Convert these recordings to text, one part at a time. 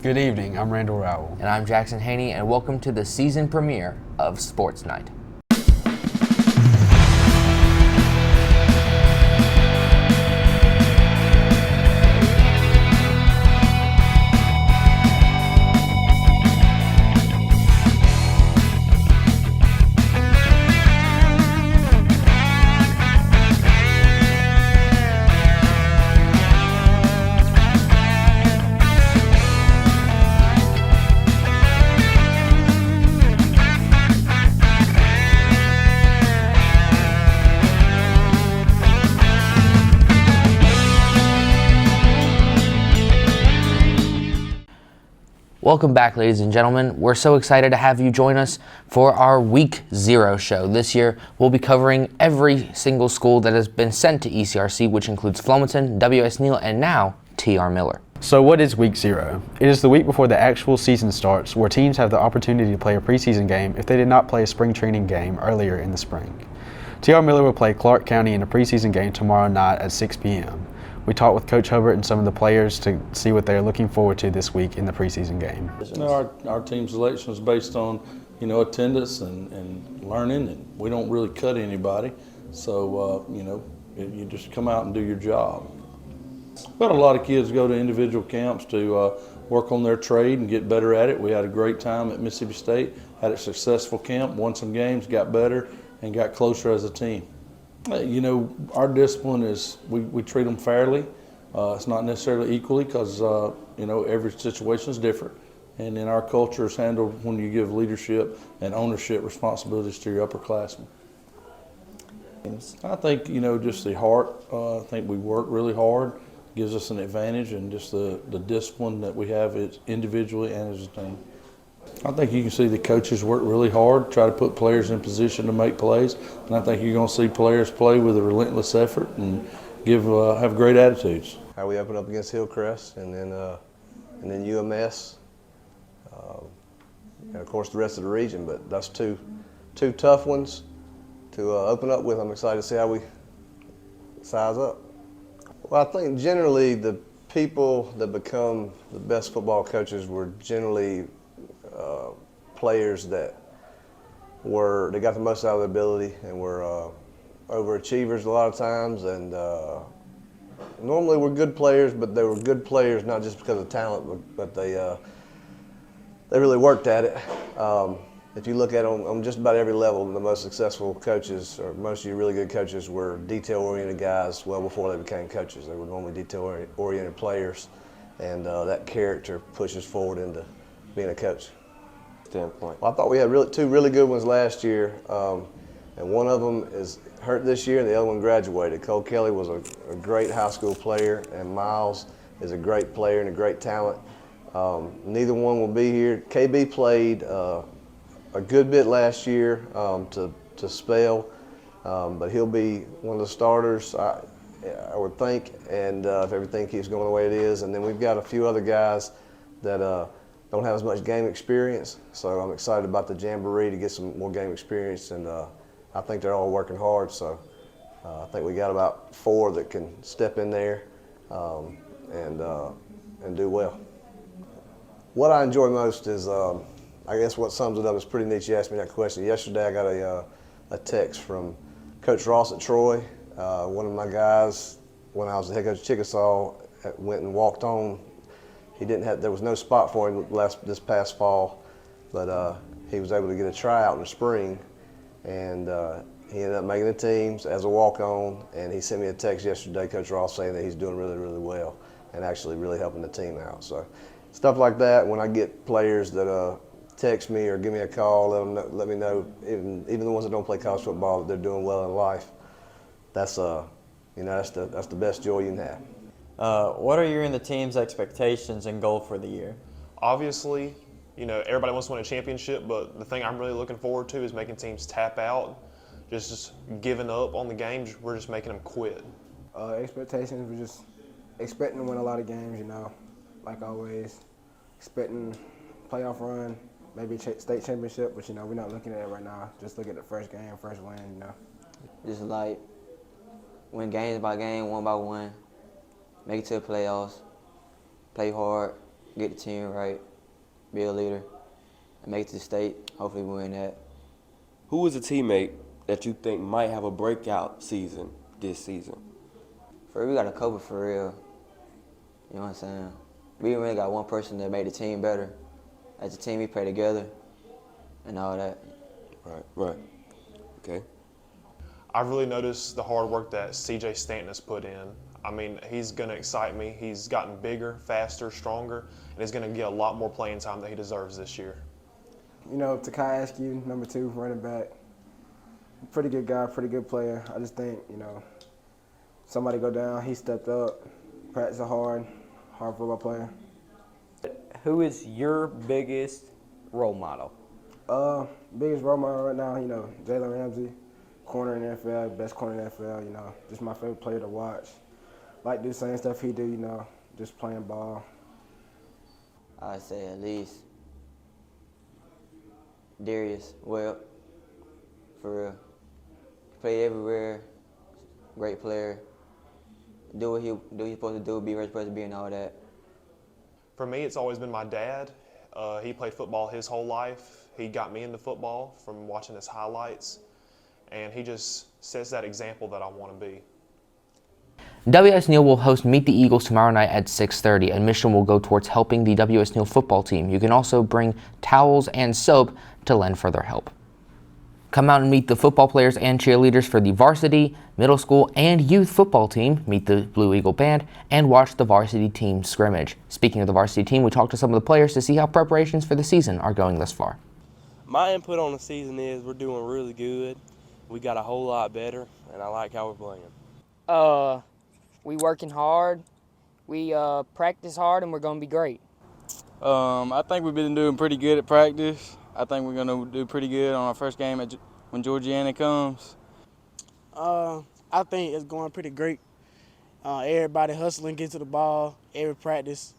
Good evening, I'm Randall Rowell. And I'm Jackson Haney, and welcome to the season premiere of Sports Night. Welcome back, ladies and gentlemen. We're so excited to have you join us for our Week 0 show. This year, we'll be covering every single school that has been sent to ECRC, which includes Flomaton, WS Neal, and now TR Miller. So what is Week 0? It is the week before the actual season starts, where teams have the opportunity to play a preseason game if they did not play a spring training game earlier in the spring. TR Miller will play Clark County in a preseason game tomorrow night at 6 p.m. We talked with Coach Hubbard and some of the players to see what they're looking forward to this week in the preseason game. Our team selection is based on, attendance and learning, and we don't really cut anybody. So, you just come out and do your job. But a lot of kids go to individual camps to work on their trade and get better at it. We had a great time at Mississippi State, had a successful camp, won some games, got better, and got closer as a team. Our discipline is we treat them fairly. It's not necessarily equally because, every situation is different. And in our culture is handled when you give leadership and ownership responsibilities to your upperclassmen. I think, just the heart. I think we work really hard, gives us an advantage, and just the discipline that we have individually and as a team. I think you can see the coaches work really hard, try to put players in position to make plays, and I think you're going to see players play with a relentless effort and have great attitudes. How we open up against Hillcrest, and then UMS, and of course the rest of the region. But that's two tough ones to open up with. I'm excited to see how we size up. Well, I think generally the people that become the best football coaches were generally players that got the most out of their ability and were overachievers a lot of times, and normally were good players, but they were good players not just because of talent, but they really worked at it. If you look at it on just about every level, the most successful coaches, or most of your really good coaches, were detail-oriented guys well before they became coaches. They were normally detail-oriented players, and that character pushes forward into being a coach. Standpoint. Well, I thought we had two really good ones last year, and one of them is hurt this year, and the other one graduated. Cole Kelly was a great high school player, and Miles is a great player and a great talent. Neither one will be here. KB played a good bit last year to spell, but he'll be one of the starters, I would think, and if everything keeps going the way it is. And then we've got a few other guys that don't have as much game experience, so I'm excited about the Jamboree to get some more game experience, and I think they're all working hard, so I think we got about 4 that can step in there and do well. What I enjoy most is, I guess what sums it up is pretty neat. You asked me that question. Yesterday I got a text from Coach Ross at Troy. One of my guys, when I was the head coach of Chickasaw, went and walked on. There was no spot for him this past fall, but he was able to get a tryout in the spring, and he ended up making the teams as a walk-on, and he sent me a text yesterday, Coach Ross, saying that he's doing really, really well and actually really helping the team out. So stuff like that, when I get players that text me or give me a call, let me know, even the ones that don't play college football, that they're doing well in life, that's the best joy you can have. What are you and the team's expectations and goal for the year? Obviously, everybody wants to win a championship, but the thing I'm really looking forward to is making teams tap out, just giving up on the games. We're just making them quit. Expectations, we're just expecting to win a lot of games, like always. Expecting playoff run, maybe state championship, but we're not looking at it right now. Just look at the first game, first win, Just like win games by game, one by one, make it to the playoffs, play hard, get the team right, be a leader, and make it to the state. Hopefully we win that. Who is a teammate that you think might have a breakout season this season? We got a couple for real. You know what I'm saying? We really got one person that made the team better. As a team, we play together and all that. Right. Okay. I've really noticed the hard work that CJ Stanton has put in. I mean, he's going to excite me. He's gotten bigger, faster, stronger, and he's going to get a lot more playing time that he deserves this year. You know, Takai Askew, number 2, running back. Pretty good guy, pretty good player. I just think, you know, somebody go down, he stepped up, practiced hard football player. Who is your biggest role model? Biggest role model right now, you know, Jalen Ramsey, corner in the NFL, best corner in the NFL, you know, just my favorite player to watch. Like do the same stuff he do, you know, just playing ball. I'd say at least Darius Webb, for real. Play everywhere, great player. Do what he's supposed to do, be where he's supposed to be and all that. For me, it's always been my dad. He played football his whole life. He got me into football from watching his highlights, and he just sets that example that I want to be. W.S. Neal will host Meet the Eagles tomorrow night at 6:30. Admission will go towards helping the W.S. Neal football team. You can also bring towels and soap to lend further help. Come out and meet the football players and cheerleaders for the varsity, middle school, and youth football team, meet the Blue Eagle Band, and watch the varsity team scrimmage. Speaking of the varsity team, we talked to some of the players to see how preparations for the season are going thus far. My input on the season is we're doing really good. We got a whole lot better, and I like how we're playing. We working hard, we practice hard, and we're going to be great. I think we've been doing pretty good at practice. I think we're going to do pretty good on our first game when Georgiana comes. I think it's going pretty great. Everybody hustling, get to the ball, every practice.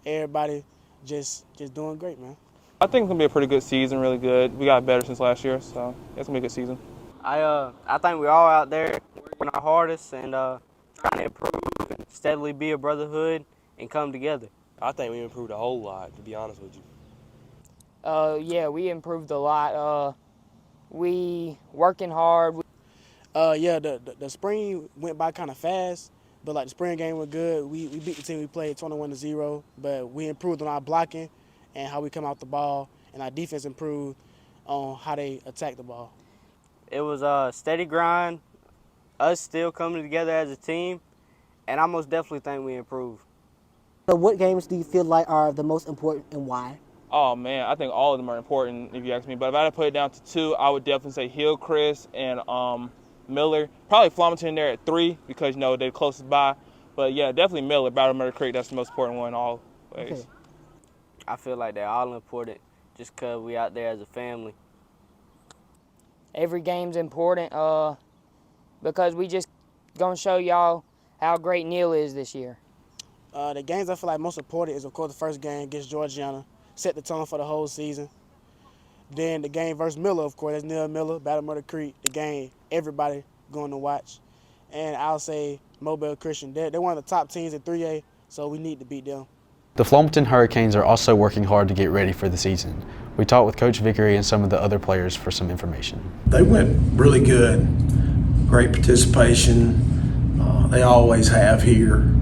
Everybody just doing great, man. I think it's going to be a pretty good season, really good. We got better since last year, so it's going to be a good season. I think we're all out there working our hardest and trying to improve and steadily be a brotherhood and come together. I think we improved a whole lot, to be honest with you. Yeah, we improved a lot. We working hard. The spring went by kind of fast, but like the spring game was good. We beat the team we played 21-0, but we improved on our blocking and how we come out the ball, and our defense improved on how they attack the ball. It was a steady grind, us still coming together as a team, and I most definitely think we improved. So what games do you feel like are the most important and why? Oh, man, I think all of them are important, if you ask me. But if I had to put it down to 2, I would definitely say Hillcrest and Miller. Probably Flomaton there at 3 because, you know, they're closest by. But, yeah, definitely Miller, Battle Murder Creek. That's the most important one all ways. Okay. I feel like they're all important just because we out there as a family. Every game's important because we just going to show y'all how great Neal is this year. The games I feel like most important is, of course, the first game against Georgiana. Set the tone for the whole season. Then the game versus Miller, of course, that's Neal Miller, Battle Murder Creek, the game everybody going to watch. And I'll say Mobile Christian, they're one of the top teams in 3A, so we need to beat them. The Flomaton Hurricanes are also working hard to get ready for the season. We talked with Coach Vickery and some of the other players for some information. They went really good, great participation. They always have here.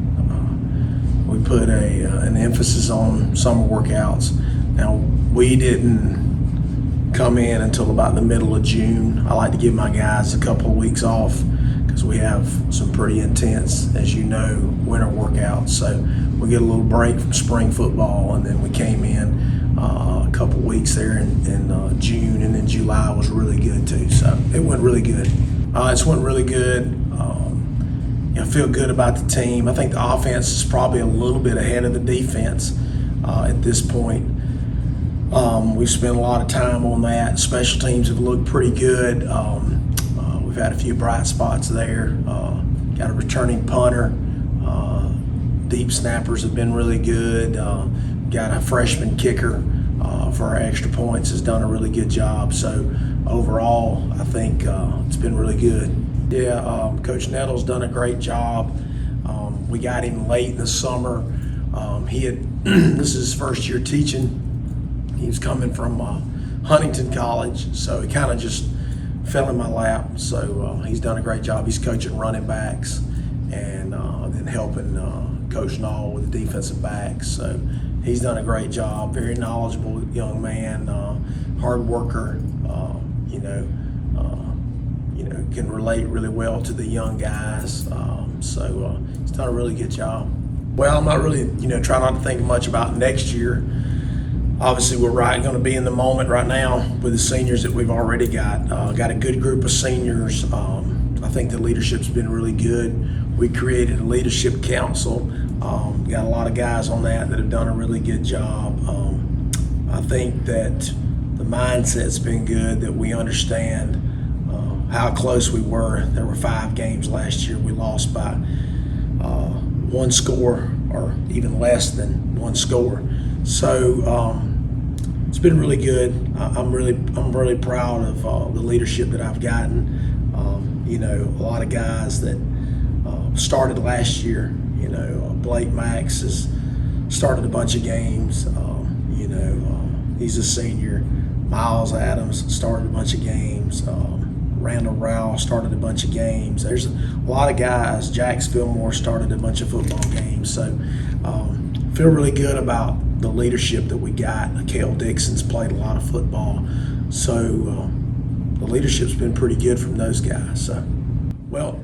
We put an emphasis on summer workouts. Now, we didn't come in until about the middle of June. I like to give my guys a couple of weeks off because we have some pretty intense, as you know, winter workouts. So we get a little break from spring football, and then we came in a couple of weeks there in June, and then July was really good too. So it went really good. It's went really good. I feel good about the team. I think the offense is probably a little bit ahead of the defense at this point. We've spent a lot of time on that. Special teams have looked pretty good. We've had a few bright spots there. Got a returning punter. Deep snappers have been really good. Got a freshman kicker for our extra points, has done a really good job. So overall, I think it's been really good. Yeah, Coach Nettle's done a great job. We got him late in the summer. This is his first year teaching. He was coming from Huntington College, so he kind of just fell in my lap. So he's done a great job. He's coaching running backs and then helping Coach Neal with the defensive backs. So he's done a great job. Very knowledgeable young man, hard worker. Can relate really well to the young guys. So he's done a really good job. Well, I'm not really, trying not to think much about next year. Obviously, we're going to be in the moment right now with the seniors that we've already got. Got a good group of seniors. I think the leadership's been really good. We created a leadership council. Got a lot of guys on that have done a really good job. I think that the mindset's been good, that we understand how close we were. There were 5 games last year. We lost by 1 score or even less than 1 score. So it's been really good. I'm really proud of the leadership that I've gotten. A lot of guys that started last year. Blake Max has started a bunch of games. He's a senior. Miles Adams started a bunch of games. Randall Rowell started a bunch of games. There's a lot of guys. Jax Fillmore started a bunch of football games. So feel really good about the leadership that we got. Cale Dixon's played a lot of football. So the leadership's been pretty good from those guys. So, well,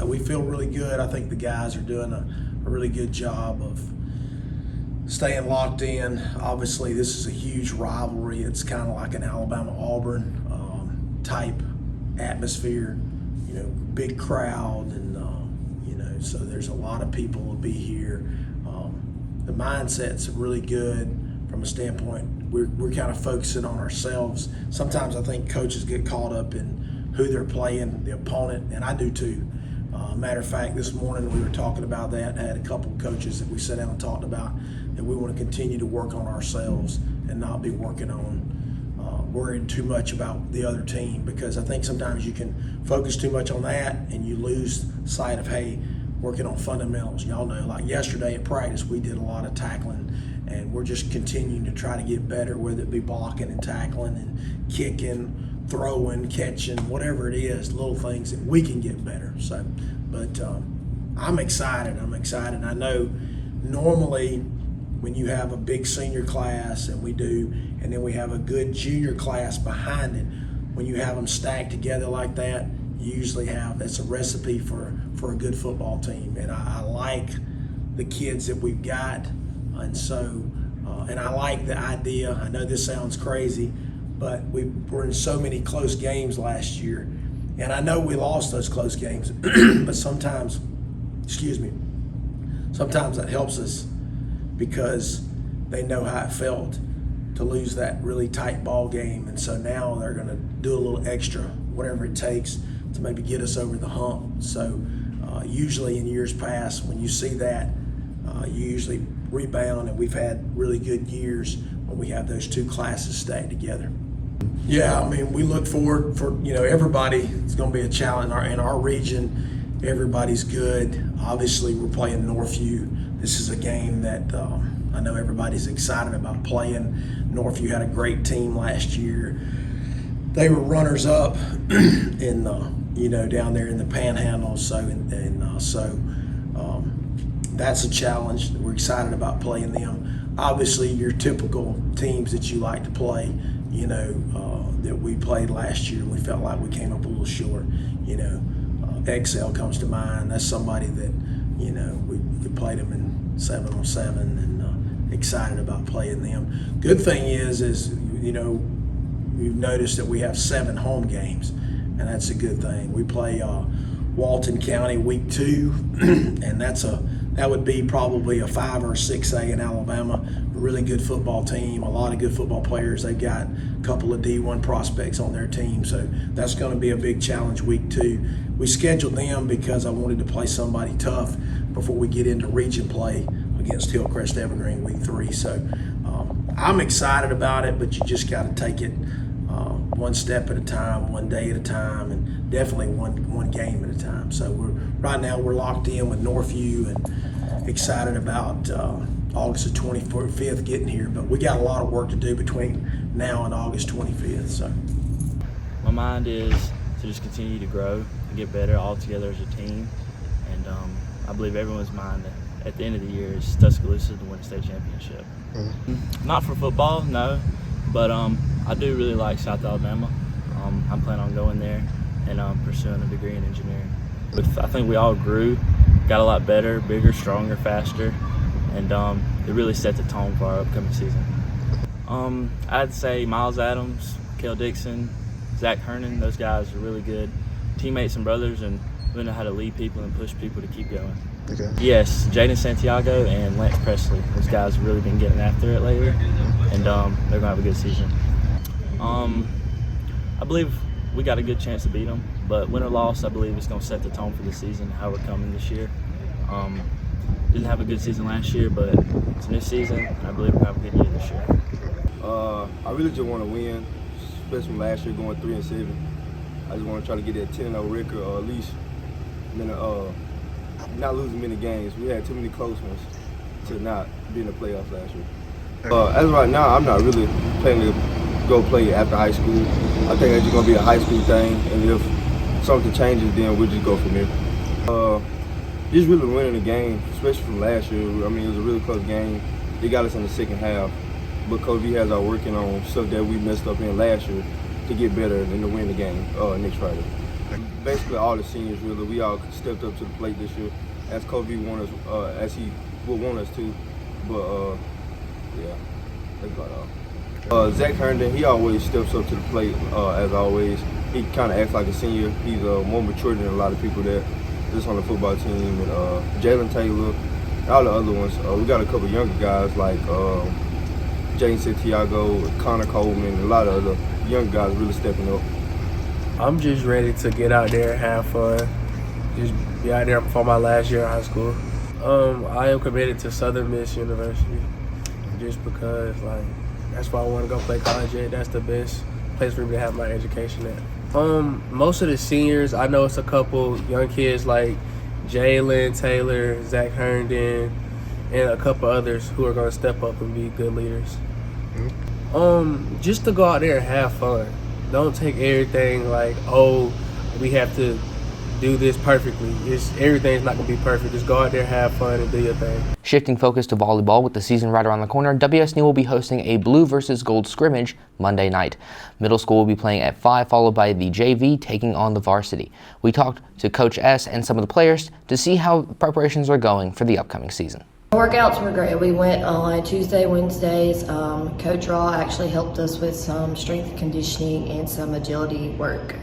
we feel really good. I think the guys are doing a really good job of staying locked in. Obviously, this is a huge rivalry. It's kind of like an Alabama-Auburn type atmosphere, big crowd, and so there's a lot of people will be here. The mindset's really good from a standpoint. We're kind of focusing on ourselves. Sometimes I think coaches get caught up in who they're playing, the opponent, and I do too. Matter of fact, this morning we were talking about that. I had a couple of coaches that we sat down and talked about that we want to continue to work on ourselves and not be working on worrying too much about the other team, because I think sometimes you can focus too much on that and you lose sight of, hey, working on fundamentals. Y'all know, like yesterday at practice, we did a lot of tackling, and we're just continuing to try to get better, whether it be blocking and tackling and kicking, throwing, catching, whatever it is, little things that we can get better. So, but I'm excited. I know normally when you have a big senior class, and we do, and then we have a good junior class behind it, when you have them stacked together like that, you usually that's a recipe for a good football team. And I like the kids that we've got, and so and I like the idea. I know this sounds crazy, but we were in so many close games last year, and I know we lost those close games, but sometimes that helps us, because they know how it felt to lose that really tight ball game, and so now they're going to do a little extra, whatever it takes, to maybe get us over the hump. So usually in years past, when you see that, you usually rebound, and we've had really good years when we have those 2 classes stacked together. Yeah, I mean, we look forward for, everybody. It's going to be a challenge in our region. Everybody's good. Obviously, we're playing Northview. This is a game that I know everybody's excited about playing. Northview had a great team last year. They were runners up in down there in the Panhandle. So that's a challenge. We're excited about playing them. Obviously, your typical teams that you like to play, that we played last year, we felt like we came up a little short. Excel comes to mind. That's somebody that, we played them in 7-on-7, and excited about playing them. Good thing is we've noticed that we have 7 home games, and that's a good thing. We play Walton County week 2, and that would be probably a 5 or 6A in Alabama. A really good football team, a lot of good football players. They've got a couple of D1 prospects on their team, so that's going to be a big challenge week 2. We scheduled them because I wanted to play somebody tough before we get into region play against Hillcrest Evergreen week 3. So I'm excited about it, but you just got to take it one step at a time, one day at a time, and definitely one game at a time. So right now we're locked in with Northview, excited about August the 25th getting here, but we got a lot of work to do between now and August 25th. So my mind is to just continue to grow and get better all together as a team, and I believe everyone's mind at the end of the year is Tuscaloosa to win a state championship. Not for football, no, but I do really like South Alabama. I'm planning on going there and pursuing a degree in engineering. I think we all grew, got a lot better, bigger, stronger, faster, and it really set the tone for our upcoming season. I'd say Miles Adams, Kel Dixon, Zach Hernan, those guys are really good teammates and brothers, and we know how to lead people and push people to keep going. Okay. Yes, Jaden Santiago and Lance Presley. Those guys have really been getting after it lately, and they're going to have a good season. I believe we got a good chance to beat them, but win or loss, I believe it's going to set the tone for the season, how we're coming this year. Didn't have a good season last year, but it's a new season, and I believe we're going to have a good year this year. I really just want to win, especially from last year going 3-7. I just want to try to get that 10-0 record, or at least not losing many games. We had too many close ones to not be in the playoffs last year. As of right now, I'm not really planning to go play after high school. I think it's just going to be a high school thing, and if something changes, then we'll just go from there. Just really winning the game, especially from last year. I mean, it was a really close game. They got us in the second half, but Coach V has our working on stuff that we messed up in last year to get better and to win the game next Friday. Basically, all the seniors really, we all stepped up to the plate this year, as Coach V wanted us, as he would want us to. But yeah, that's about all. Zach Herndon, he always steps up to the plate as always. He kind of acts like a senior. He's more mature than a lot of people that just on the football team. And Jalen Taylor, all the other ones. We got a couple younger guys like Jaden Santiago, Connor Coleman, and a lot of other young guys really stepping up. I'm just ready to get out there and have fun. Just be out there for my last year of high school. I am committed to Southern Miss University just because, like, that's where I want to go play college at. That's the best place for me to have my education at. Most of the seniors, I know it's a couple young kids like Jalen Taylor, Zach Herndon, and a couple others who are going to step up and be good leaders. Just to go out there and have fun. Don't take everything like, oh, we have to do this perfectly. Everything's not going to be perfect. Just go out there, have fun, and do your thing. Shifting focus to volleyball with the season right around the corner, WS Neal will be hosting a blue versus gold scrimmage Monday night. Middle school will be playing at 5, followed by the JV taking on the varsity. We talked to Coach S and some of the players to see how preparations are going for the upcoming season. Workouts were great. We went on Tuesday, Wednesdays. Coach Raw actually helped us with some strength conditioning and some agility work.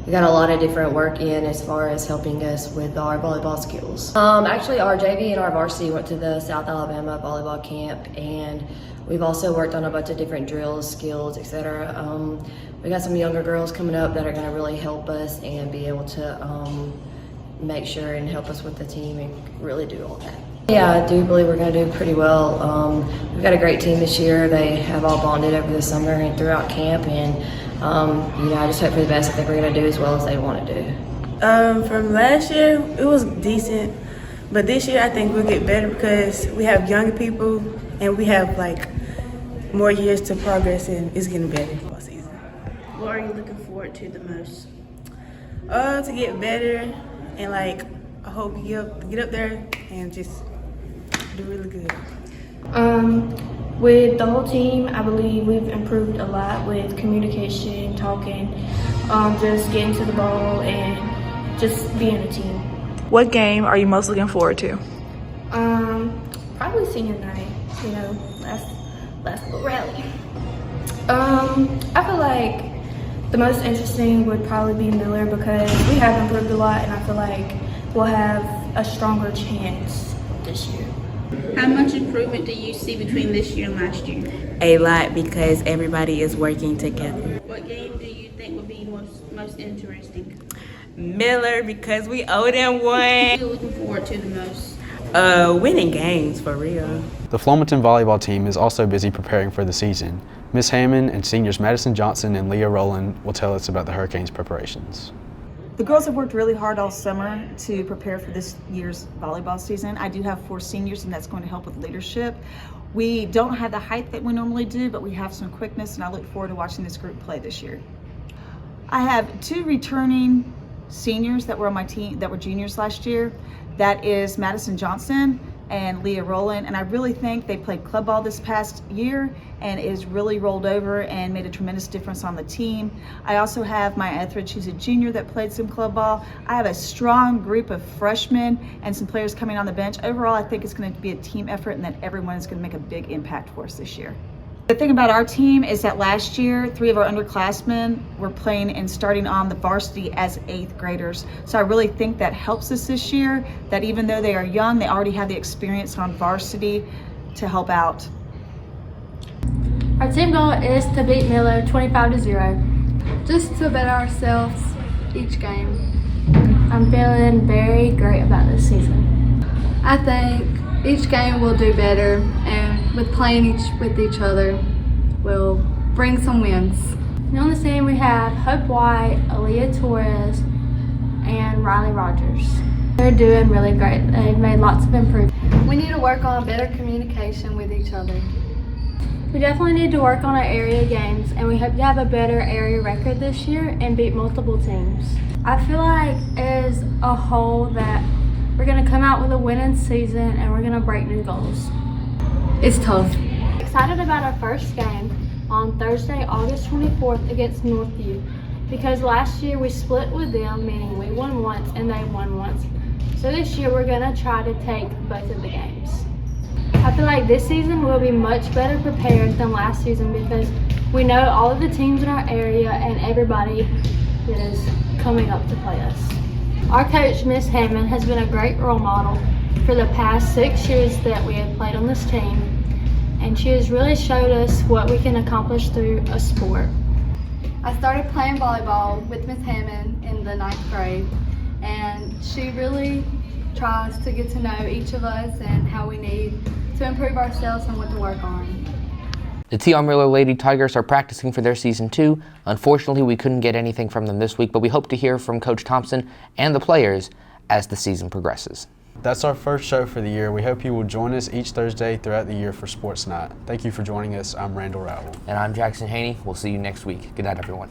We got a lot of different work in as far as helping us with our volleyball skills. Actually, our JV and our varsity went to the South Alabama volleyball camp, and we've also worked on a bunch of different drills, skills, etc. We got some younger girls coming up that are going to really help us and be able to make sure and help us with the team and really do all that. Yeah, I do believe we're going to do pretty well. We've got a great team this year. They have all bonded over the summer and throughout camp, and I just hope for the best. I think we're going to do as well as they want to do. From last year, it was decent, but this year I think we'll get better because we have younger people and we have more years to progress, and it's getting better all season. What are you looking forward to the most? To get better, and I hope we get up there and just do really good. With the whole team, I believe we've improved a lot with communication, talking, just getting to the ball and just being a team. What game are you most looking forward to? Probably senior night, last little rally. I feel like the most interesting would probably be Miller because we have improved a lot, and I feel like we'll have a stronger chance this year. How much improvement do you see between this year and last year? A lot, because everybody is working together. What game do you think would be most interesting? Miller, because we owe them one. What are you looking forward to the most? Winning games, for real. The Flomaton volleyball team is also busy preparing for the season. Miss Hammond and seniors Madison Johnson and Leah Rowland will tell us about the Hurricanes' preparations. The girls have worked really hard all summer to prepare for this year's volleyball season. I do have 4 seniors, and that's going to help with leadership. We don't have the height that we normally do, but we have some quickness, and I look forward to watching this group play this year. I have 2 returning seniors that were on my team that were juniors last year. That is Madison Johnson and Leah Rowland, and I really think they played club ball this past year and it has really rolled over and made a tremendous difference on the team. I also have Maya Etheridge, who's a junior that played some club ball. I have a strong group of freshmen and some players coming on the bench. Overall, I think it's going to be a team effort and that everyone is going to make a big impact for us this year. The thing about our team is that last year, 3 of our underclassmen were playing and starting on the varsity as 8th graders. So I really think that helps us this year, that even though they are young, they already have the experience on varsity to help out. Our team goal is to beat Miller 25-0. Just to better ourselves each game. I'm feeling very great about this season. I think each game we'll do better, and with playing with each other, we'll bring some wins. And on the team we have Hope White, Aaliyah Torres, and Riley Rogers. They're doing really great. They've made lots of improvements. We need to work on better communication with each other. We definitely need to work on our area games, and we hope to have a better area record this year and beat multiple teams. I feel like as a whole that we're going to come out with a winning season and we're going to break new goals. It's tough. Excited about our first game on Thursday, August 24th against Northview, because last year we split with them, meaning we won once and they won once. So this year we're going to try to take both of the games. I feel like this season we'll be much better prepared than last season because we know all of the teams in our area and everybody that is coming up to play us. Our coach, Miss Hammond, has been a great role model for the past 6 years that we have played on this team, and she has really showed us what we can accomplish through a sport. I started playing volleyball with Miss Hammond in the 9th grade, and she really tries to get to know each of us and how we need to improve ourselves and what to work on. The TR Miller Lady Tigers are practicing for their season 2. Unfortunately, we couldn't get anything from them this week, but we hope to hear from Coach Thompson and the players as the season progresses. That's our first show for the year. We hope you will join us each Thursday throughout the year for Sports Night. Thank you for joining us. I'm Randall Rowell. And I'm Jackson Haney. We'll see you next week. Good night, everyone.